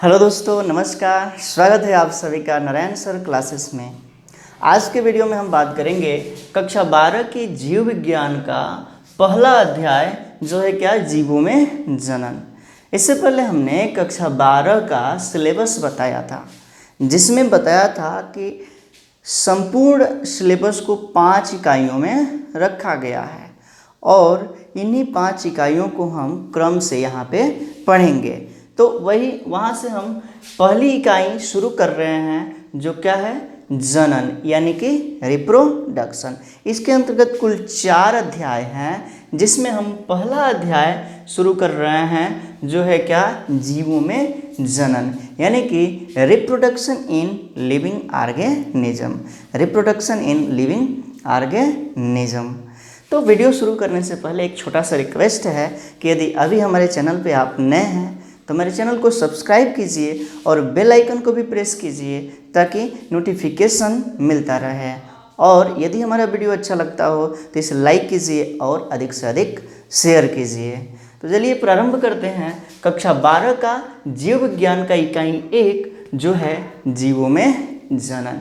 Hello दोस्तों, नमस्कार। स्वागत है आप सभी का नारायण सर क्लासेस में। आज के वीडियो में हम बात करेंगे कक्षा 12 की जीव विज्ञान का पहला अध्याय जो है क्या, जीवों में जनन। इससे पहले हमने कक्षा 12 का सिलेबस बताया था, जिसमें बताया था कि संपूर्ण सिलेबस को 5 इकाइयों में रखा गया है और इन्हीं 5 इकाइयों को हम क्रम से यहाँ पे पढ़ेंगे। तो वहाँ से हम पहली इकाई शुरू कर रहे हैं, जो क्या है, जनन यानी कि रिप्रोडक्शन। इसके अंतर्गत कुल 4 अध्याय हैं, जिसमें हम पहला अध्याय शुरू कर रहे हैं, जो है क्या, जीवों में जनन यानी कि reproduction in living organism. Reproduction in living organism. तो वीडियो शुरू करने से पहले एक छोटा सा रिक्वेस्ट है कि यदि अभी हमारे चैनल पे आप नए हैं तो हमारे चैनल को सब्सक्राइब कीजिए और बेल आइकन को भी प्रेस कीजिए ताकि नोटिफिकेशन मिलता रहे। और यदि हमारा वीडियो अच्छा लगता हो तो इसे लाइक कीजिए और अधिक से अधिक शेयर कीजिए। तो चलिए प्रारंभ करते हैं कक्षा 12 का जीव विज्ञान का इकाई 1, जो है जीवों में जनन।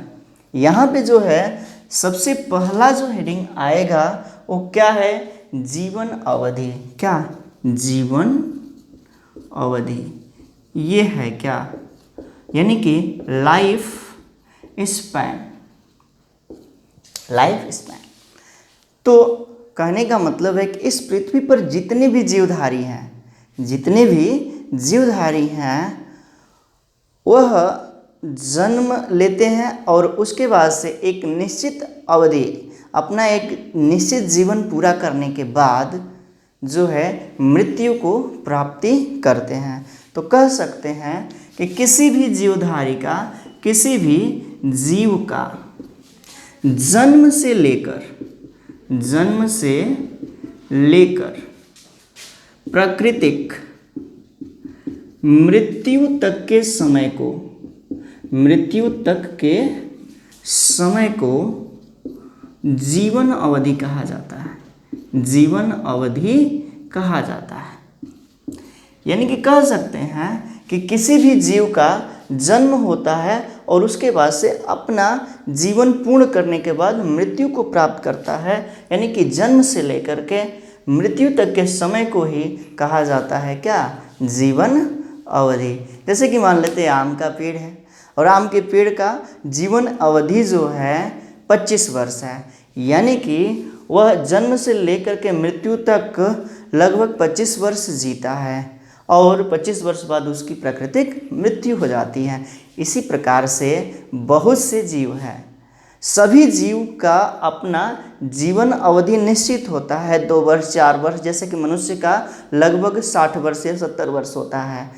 यहाँ पे जो है सबसे पहला जो हेडिंग आएगा वो क्या है, जीवन अवधि। क्या, जीवन अवधि। ये है क्या, यानी कि लाइफ स्पैन। लाइफ स्पैन तो कहने का मतलब है कि इस पृथ्वी पर जितने भी जीवधारी हैं वह जन्म लेते हैं और उसके बाद से एक निश्चित अवधि, अपना एक निश्चित जीवन पूरा करने के बाद जो है मृत्यु को प्राप्ति करते हैं। तो कह सकते हैं कि किसी भी जीवधारी का, किसी भी जीव का जन्म से लेकर प्राकृतिक मृत्यु तक के समय को जीवन अवधि कहा जाता है। जीवन अवधि कहा जाता है। यानी कि कह सकते हैं कि किसी भी जीव का जन्म होता है और उसके बाद से अपना जीवन पूर्ण करने के बाद मृत्यु को प्राप्त करता है, यानी कि जन्म से लेकर के मृत्यु तक के समय को ही कहा जाता है क्या, जीवन अवधि। जैसे कि मान लेते हैं आम का पेड़ है और आम के पेड़ का जीवन अवधि जो है 25 वर्ष है, यानी कि वह जन्म से लेकर के मृत्यु तक लगभग 25 वर्ष जीता है और 25 वर्ष बाद उसकी प्राकृतिक मृत्यु हो जाती है। इसी प्रकार से बहुत से जीव हैं, सभी जीव का अपना जीवन अवधि निश्चित होता है, 2 वर्ष 4 वर्ष, जैसे कि मनुष्य का लगभग 60 वर्ष या 70 वर्ष होता है।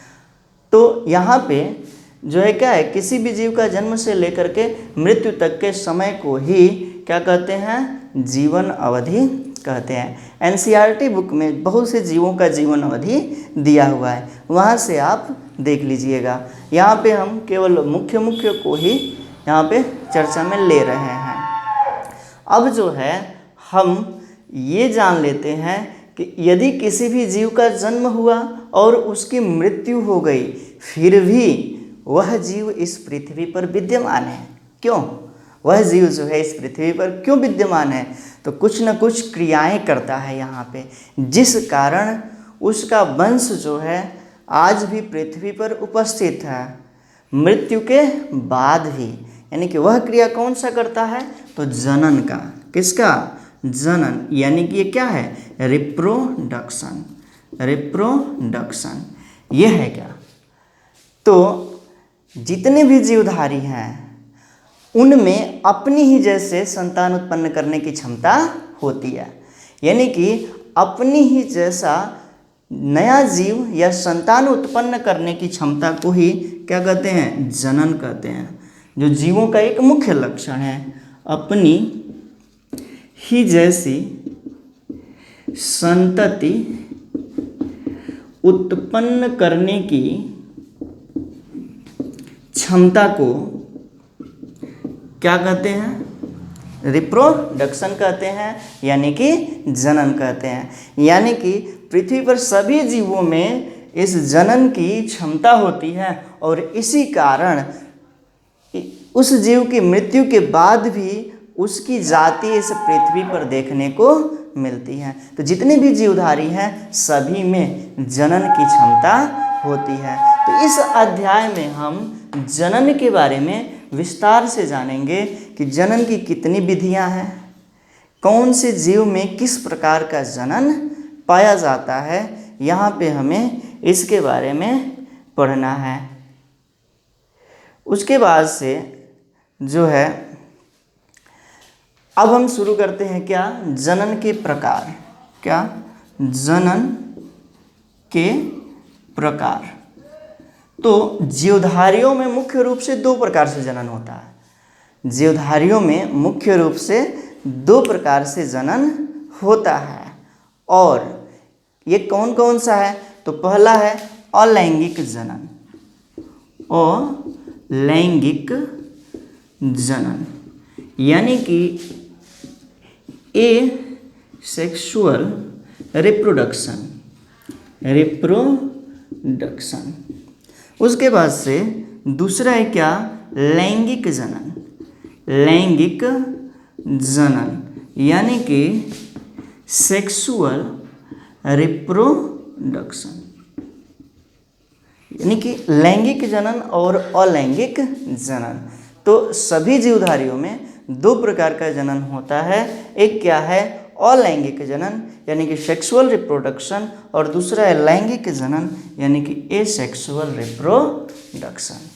तो यहाँ पे जो है क्या है, किसी भी जीव का जन्म से लेकर के मृत्यु तक के समय को ही क्या कहते हैं, जीवन अवधि कहते हैं। एनसीईआरटी बुक में बहुत से जीवों का जीवन अवधि दिया हुआ है, वहाँ से आप देख लीजिएगा। यहाँ पे हम केवल मुख्य को ही यहाँ पे चर्चा में ले रहे हैं। अब जो है हम ये जान लेते हैं कि यदि किसी भी जीव का जन्म हुआ और उसकी मृत्यु हो गई, फिर भी वह जीव इस पृथ्वी पर विद्यमान है। क्यों? वह जीव जो है इस पृथ्वी पर क्यों विद्यमान है? तो कुछ न कुछ क्रियाएं करता है यहाँ पे, जिस कारण उसका वंश जो है आज भी पृथ्वी पर उपस्थित है, मृत्यु के बाद भी। यानी कि वह क्रिया कौन सा करता है? तो जनन का। किसका? जनन, यानी कि ये क्या है, रिप्रोडक्शन। रिप्रोडक्शन ये है क्या? तो जितने भी जीवधारी हैं उनमें अपनी ही जैसे संतान उत्पन्न करने की क्षमता होती है, यानी कि अपनी ही जैसा नया जीव या संतान उत्पन्न करने की क्षमता को ही क्या कहते हैं, जनन कहते हैं। जो जीवों का एक मुख्य लक्षण है, अपनी ही जैसी संतति उत्पन्न करने की क्षमता को क्या कहते हैं, रिप्रोडक्शन कहते हैं, यानी कि जनन कहते हैं। यानी कि पृथ्वी पर सभी जीवों में इस जनन की क्षमता होती है और इसी कारण उस जीव की मृत्यु के बाद भी उसकी जाति इस पृथ्वी पर देखने को मिलती है। तो जितने भी जीवधारी हैं सभी में जनन की क्षमता होती है। तो इस अध्याय में हम जनन के बारे में विस्तार से जानेंगे कि जनन की कितनी विधियां हैं, कौन से जीव में किस प्रकार का जनन पाया जाता है, यहाँ पे हमें इसके बारे में पढ़ना है। उसके बाद से जो है अब हम शुरू करते हैं क्या, जनन के प्रकार। क्या, जनन के प्रकार। तो जीवधारियों में मुख्य रूप से दो प्रकार से जनन होता है। जीवधारियों में मुख्य रूप से दो प्रकार से जनन होता है। और ये कौन कौन सा है, तो पहला है अलैंगिक जनन। अलैंगिक जनन यानी कि ए सेक्सुअल रिप्रोडक्शन। उसके बाद से दूसरा है क्या, लैंगिक जनन। लैंगिक जनन यानी कि सेक्सुअल रिप्रोडक्शन, यानी कि लैंगिक जनन और अलैंगिक जनन। तो सभी जीवधारियों में दो प्रकार का जनन होता है। एक क्या है, अलैंगिक जनन यानी कि सेक्सुअल रिप्रोडक्शन, और दूसरा है लैंगिक जनन यानी कि एसेक्सुअल रिप्रोडक्शन।